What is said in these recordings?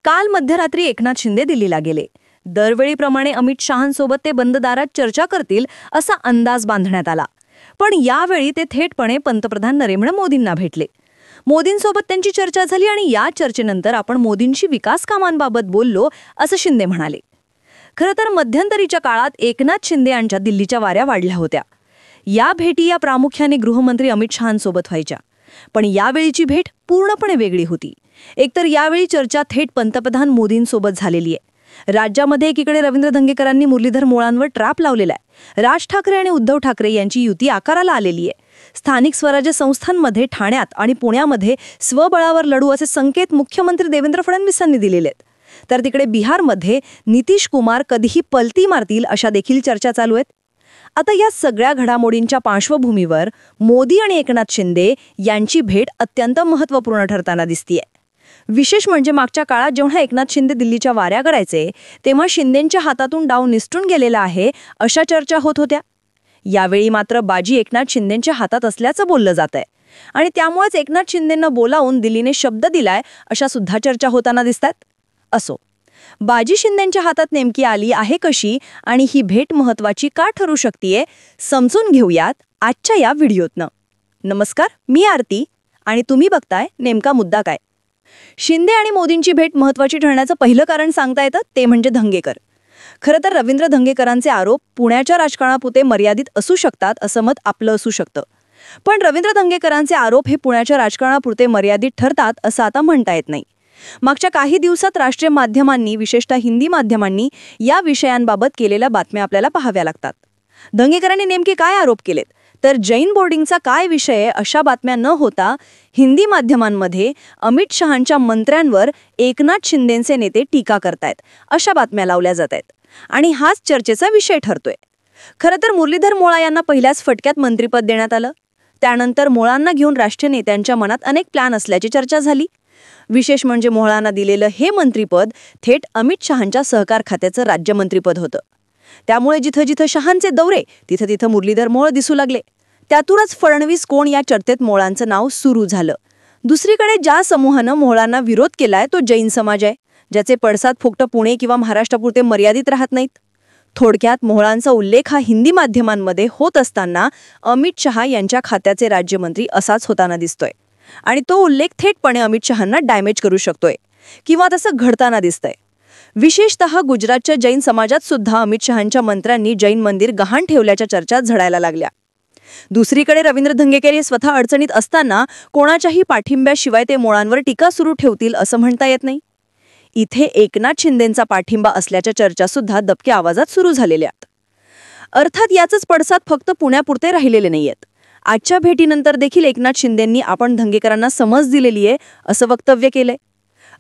काल मध्यरात्री एकनाथ शिंदे दिल्लीला गेले. दरवेळीप्रमाणे अमित शहांसोबत ते बंद दारात चर्चा करतील असा अंदाज बांधण्यात आला. पण यावेळी ते थेटपणे पंतप्रधान नरेंद्र मोदींना भेटले. मोदींसोबत त्यांची चर्चा झाली आणि या चर्चेनंतर आपण मोदींशी विकास कामांबाबत बोललो असं शिंदे म्हणाले. खरं तर मध्यंतरीच्या काळात एकनाथ शिंदे यांच्या दिल्लीच्या वाऱ्या वाढल्या होत्या. या भेटी या प्रामुख्याने गृहमंत्री अमित शहांसोबत व्हायच्या. पण यावेळीची भेट पूर्णपणे वेगळी होती. एकतर यावेळी चर्चा थेट पंतप्रधान मोदींसोबत झालेली आहे. राज्यामध्ये एकीकडे रवींद्र धंगेकरांनी मुरलीधर मोळांवर ट्रॅप लावलेला आहे. राज ठाकरे आणि उद्धव ठाकरे यांची युती आकाराला आलेली आहे. स्थानिक स्वराज्य संस्थांमध्ये ठाण्यात आणि पुण्यामध्ये स्वबळावर लढू असे संकेत मुख्यमंत्री देवेंद्र फडणवीसांनी दिलेले आहेत. तर तिकडे बिहारमध्ये नितीश कुमार कधीही पलटी मारतील अशा देखील चर्चा चालू आहेत. आता या सगळ्या घडामोडींच्या पार्श्वभूमीवर मोदी आणि एकनाथ शिंदे यांची भेट अत्यंत महत्त्वपूर्ण ठरताना दिसतीये. विशेष म्हणजे मागच्या काळात जेव्हा एकनाथ शिंदे दिल्लीच्या वाऱ्या करायचे तेव्हा शिंदेंच्या हातातून डाव निसटून गेलेला आहे अशा चर्चा होत होत्या. यावेळी मात्र बाजी एकनाथ शिंदेंच्या हातात असल्याचं बोललं जात आहे आणि त्यामुळेच एकनाथ शिंदेंना बोलावून दिल्लीने शब्द दिलाय अशा सुद्धा चर्चा होताना दिसतात. असो, बाजी शिंदेंच्या हातात नेमकी आली आहे कशी आणि ही भेट महत्त्वाची का ठरू शकतेय समजून घेऊयात आजच्या या व्हिडिओतनं. नमस्कार, मी आरती आणि तुम्ही बघताय नेमका मुद्दा काय. शिंदे आणि मोदींची भेट महत्त्वाची ठरण्याचं पहिलं कारण सांगता येतं ते म्हणजे धंगेकर. खरं तर रवींद्र धंगेकरांचे आरोप पुण्याच्या राजकारणापुरते मर्यादित असू शकतात असं मत आपलं असू शकतं. पण रवींद्र धंगेकरांचे आरोप हे पुण्याच्या राजकारणापुरते मर्यादित ठरतात असं आता म्हणता येत नाही. मागच्या काही दिवसात राष्ट्रीय माध्यमांनी, विशेषतः हिंदी माध्यमांनी या विषयांबाबत केलेल्या बातम्या आपल्याला पाहाव्या लागतात. धंगेकरांनी नेमके काय आरोप केलेत, तर जैन बोर्डिंगचा काय विषय अशा बातम्या न होता हिंदी माध्यमांमध्ये अमित शहांच्या मंत्र्यांवर एकनाथ शिंदेंचे नेते टीका करतायत अशा बातम्या लावल्या जात आहेत आणि हाच चर्चेचा विषय ठरतोय. खरं तर मुरलीधर मोळा यांना पहिल्याच फटक्यात मंत्रिपद देण्यात आलं. त्यानंतर मोळांना घेऊन राष्ट्रीय नेत्यांच्या मनात अनेक प्लॅन असल्याची चर्चा झाली. विशेष म्हणजे मोळांना दिलेलं हे मंत्रिपद थेट अमित शहांच्या सहकार खात्याचं राज्यमंत्रीपद होतं. त्यामुळे जिथं जिथं शहांचे दौरे तिथं तिथं मुरलीधर मोळ दिसू लागले. त्यातूनच फडणवीस कोण या चर्चेत मोळांचं नाव सुरू झालं. दुसरीकडे ज्या समूहानं मोळांना विरोध केलाय तो जैन समाज आहे, ज्याचे पडसाद फक्त पुणे किंवा महाराष्ट्रापुरते मर्यादित राहत नाहीत. थोडक्यात मोळांचा उल्लेख हा हिंदी माध्यमांमध्ये होत असताना अमित शहा यांच्या खात्याचे राज्यमंत्री असाच होताना दिसतोय आणि तो उल्लेख थेटपणे अमित शहांना डॅमेज करू शकतोय किंवा तसं घडताना दिसतंय. विशेषतः गुजरातच्या जैन समाजात सुद्धा अमित शहांच्या मंत्र्यांनी जैन मंदिर गहाण ठेवल्याच्या चर्चा झडायला लागल्या. दुसरीकडे रवींद्र धंगेकर हे स्वतः अडचणीत असताना कोणाच्याही पाठिंब्याशिवाय ते मोळांवर टीका सुरू ठेवतील असं म्हणता येत नाही. इथे एकनाथ शिंदेंचा पाठिंबा असल्याच्या चर्चा सुद्धा दबक्या आवाजात सुरू झालेल्या आहेत. अर्थात याचंच पडसाद फक्त पुण्यापुरते राहिलेले नाहीयेत. आजच्या भेटीनंतर देखील एकनाथ शिंदेंनी आपण धंगेकरांना समज दिलेली आहे असं वक्तव्य केलंय.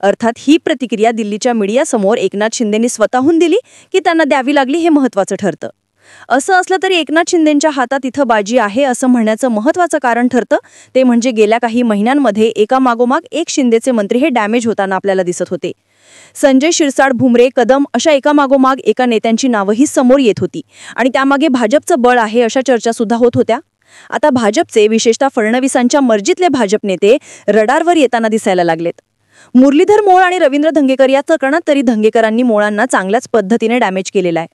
अर्थात ही प्रतिक्रिया दिल्लीच्या मीडियासमोर एकनाथ शिंदेंनी स्वतःहून दिली की त्यांना द्यावी लागली हे महत्त्वाचं ठरतं. असं असलं तरी एकनाथ शिंदेंच्या हातात इथं बाजी आहे असं म्हणण्याचं महत्त्वाचं कारण ठरतं ते म्हणजे गेल्या काही महिन्यांमध्ये एकामागोमाग एक शिंदेचे मंत्री हे डॅमेज होताना आपल्याला दिसत होते. संजय शिरसाट, भुमरे, कदम अशा एकामागोमाग एका नेत्यांची नावंही समोर येत होती आणि त्यामागे भाजपचं बळ आहे अशा चर्चा सुद्धा होत होत्या. आता भाजपचे, विशेषतः फडणवीसांच्या मर्जीतले भाजप नेते रडारवर येताना दिसायला लागलेत. मुरलीधर मोळ आणि रवींद्र धंगेकर या प्रकरणात तरी धंगेकरांनी मोळांना चांगल्याच पद्धतीने डॅमेज केलेला आहे.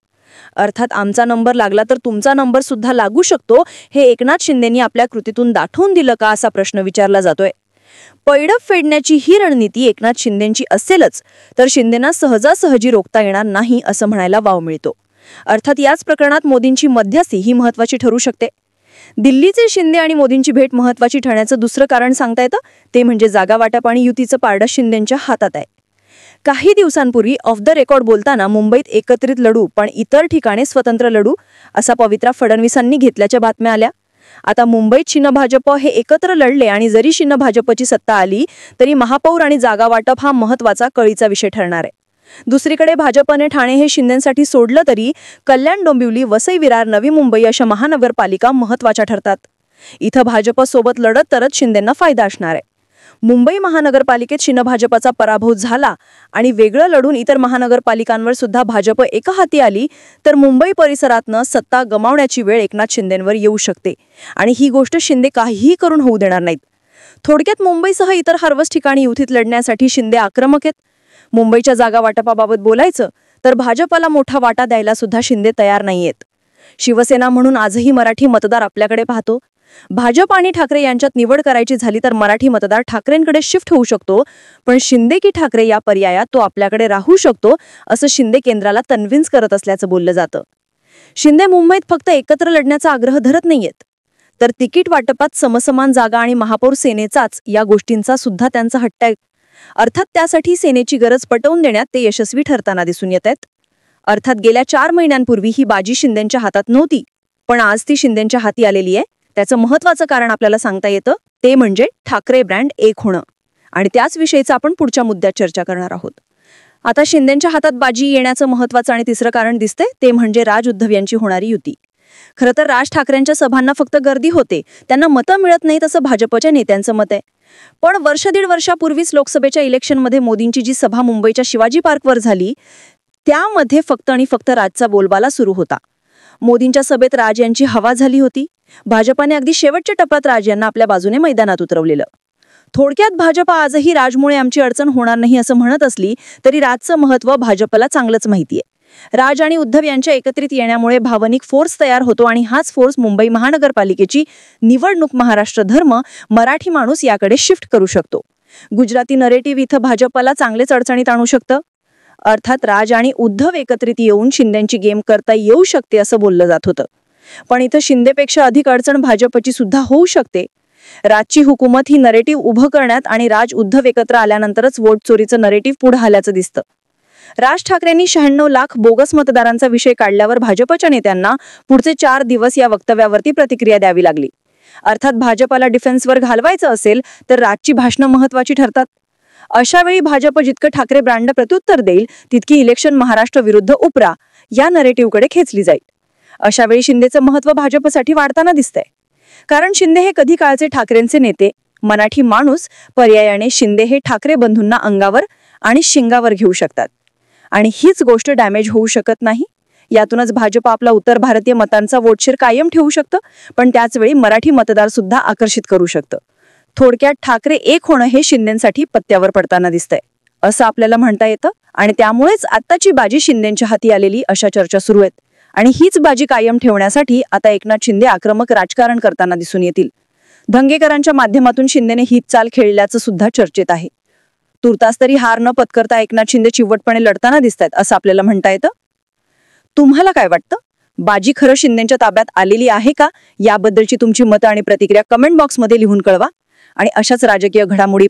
अर्थात आमचा नंबर लागला तर तुमचा नंबर सुद्धा लागू शकतो हे एकनाथ शिंदेंनी आपल्या कृतीतून दाखवून दिलं का असा प्रश्न विचारला जातोय. पैडप फेडण्याची ही रणनीती एकनाथ शिंदेंची असेलच तर शिंदेंना सहजासहजी रोखता येणार नाही असं म्हणायला वाव मिळतो. अर्थात याच प्रकरणात मोदींची मध्यस्थी ही महत्त्वाची ठरू शकते. दिल्लीचे शिंदे आणि मोदींची भेट महत्त्वाची ठरण्याचं दुसरं कारण सांगता येतं ते म्हणजे जागा वाटप आणि युतीचं पारडं शिंदेंच्या हातात आहे. काही दिवसांपूर्वी ऑफ द रेकॉर्ड बोलताना मुंबईत एकत्रित लढू पण इतर ठिकाणी स्वतंत्र लढू असा पवित्रा फडणवीसांनी घेतल्याच्या बातम्या आल्या. आता मुंबईत शिन भाजप हे एकत्र लढले आणि जरी शिन भाजपची सत्ता आली तरी महापौर आणि जागा वाटप हा महत्त्वाचा कळीचा विषय ठरणार आहे. दुसरीकडे भाजपने ठाणे हे शिंदेंसाठी सोडलं तरी कल्याण, डोंबिवली, वसई, विरार, नवी मुंबई अशा महानगरपालिका महत्त्वाच्या ठरतात. इथं भाजपसोबत लढत तरच शिंदेंना फायदा असणार आहे. मुंबई महानगरपालिकेत शिन भाजपचा पराभव झाला आणि वेगळं लढून इतर महानगरपालिकांवर सुद्धा भाजप एका हाती आली तर मुंबई परिसरातनं सत्ता गमावण्याची वेळ एकनाथ शिंदेंवर येऊ शकते आणि ही गोष्ट शिंदे काहीही करून होऊ देणार नाहीत. थोडक्यात मुंबईसह इतर हरवस ठिकाणी युतीत लढण्यासाठी शिंदे आक्रमक आहेत. मुंबईच्या जागा वाटपाबाबत बोलायचं तर भाजपला मोठा वाटा द्यायला सुद्धा शिंदे तयार नाहीयेत. शिवसेना म्हणून आजही मराठी मतदार आपल्याकडे पाहतो. भाजप आणि ठाकरे यांच्यात निवड करायची झाली तर मराठी मतदार ठाकरेंकडे शिफ्ट होऊ शकतो, पण शिंदे की ठाकरे या पर्यायात तो आपल्याकडे राहू शकतो असं शिंदे केंद्राला कन्व्हिन्स करत असल्याचं बोललं जातं. शिंदे मुंबईत फक्त एकत्र लढण्याचा आग्रह धरत नाहीयेत, तर तिकीट वाटपात समसमान जागा आणि महापौर सेनेचाच या गोष्टींचा सुद्धा त्यांचा हट्ट आहे. अर्थात त्यासाठी सेनेची गरज पटवून देण्यात ते यशस्वी ठरताना दिसून येत आहेत. अर्थात गेल्या 4 महिन्यांपूर्वी ही बाजी शिंदेंच्या हातात नव्हती, पण आज ती शिंदेंच्या हाती आलेली आहे. त्याचं महत्त्वाचं कारण आपल्याला सांगता येतं, ते म्हणजे ठाकरे ब्रँड एक होणं. आणि त्याच विषयीचं आपण पुढच्या मुद्द्यात चर्चा करणार आहोत. आता शिंदेंच्या हातात बाजी येण्याचं महत्त्वाचं आणि तिसरं कारण दिसतंय, ते म्हणजे राज उद्धव यांची होणारी युती. खरं तर राज ठाकरेंच्या सभांना फक्त गर्दी होते, त्यांना मतं मिळत नाहीत असं भाजपच्या नेत्यांचं मत आहे. पण दीड वर्षापूर्वीच लोकसभेच्या इलेक्शनमध्ये मोदींची जी सभा मुंबईच्या शिवाजी पार्कवर झाली, त्यामध्ये फक्त आणि फक्त राजचा बोलबाला सुरू होता. मोदींच्या सभेत राज यांची हवा झाली होती. भाजपाने अगदी शेवटच्या टप्प्यात राज यांना आपल्या बाजूने मैदानात उतरवलेलं. थोडक्यात भाजप आजही राजमुळे आमची अडचण होणार नाही असं म्हणत असली तरी राजचं महत्त्व भाजपला चांगलंच माहितीये. राज आणि उद्धव यांच्या एकत्रित येण्यामुळे भावनिक फोर्स तयार होतो आणि हाच फोर्स मुंबई महानगरपालिकेची निवडणूक महाराष्ट्र धर्म मराठी माणूस याकडे शिफ्ट करू शकतो. गुजराती नरेटिव्ह इथं भाजपला चांगलेच अडचणीत आणू शकतं. अर्थात राज आणि उद्धव एकत्रित येऊन शिंदेंची गेम करता येऊ शकते असं बोललं जात होतं. पण इथं शिंदेपेक्षा अधिक अडचण भाजपची सुद्धा होऊ शकते. राजची हुकूमत ही नरेटिव्ह उभं करण्यात आणि राज उद्धव एकत्र आल्यानंतरच वोट चोरीचं नरेटिव्ह पुढे आल्याचं दिसतं. राज ठाकरेंनी 96 लाख बोगस मतदारांचा विषय काढल्यावर भाजपच्या नेत्यांना पुढचे 4 दिवस या वक्तव्यावरती प्रतिक्रिया द्यावी लागली. अर्थात भाजपला डिफेन्सवर घालवायचं असेल तर राजची भाषणं महत्त्वाची ठरतात. अशा वेळी भाजप जितकं ठाकरे ब्रँड प्रत्युत्तर देईल तितकी इलेक्शन महाराष्ट्र विरुद्ध उपरा या नरेटिव्हकडे खेचली जाईल. अशा वेळी शिंदेचं महत्त्व भाजपसाठी वाढताना दिसतंय. कारण शिंदे हे कधी काळचे ठाकरेंचे नेते, मराठी माणूस, पर्यायाने शिंदे हे ठाकरे बंधूंना अंगावर आणि शिंगावर घेऊ शकतात. आणि हीच गोष्ट डॅमेज होऊ शकत नाही. यातूनच भाजप आपला उत्तर भारतीय मतांचा वोटशेअर कायम ठेवू शकतं, पण त्याच वेळी मराठी मतदार सुद्धा आकर्षित करू शकतं. थोडक्यात ठाकरे एक होणं हे शिंदेंसाठी पत्त्यावर पडताना दिसतंय असं आपल्याला म्हणता येतं. आणि त्यामुळेच आत्ताची बाजी शिंदेंच्या हाती आलेली अशा चर्चा सुरू आहेत. आणि हीच बाजी कायम ठेवण्यासाठी आता एकनाथ शिंदे आक्रमक राजकारण करताना दिसून येतील. धंगेकरांच्या माध्यमातून शिंदेने हीच चाल खेळल्याचं सुद्धा चर्चेत आहे. तुर्तास तरी हार न पत्करता एकनाथ शिंदे चिवटपणे लढताना दिसतायत असं आपल्याला म्हणता येतं. तुम्हाला काय वाटतं? बाजी खरं शिंदेच्या ताब्यात आलेली आहे का? याबद्दलची तुमची मतं आणि प्रतिक्रिया कमेंट बॉक्समध्ये लिहून कळवा. आणि अशाच राजकीय घडामोडी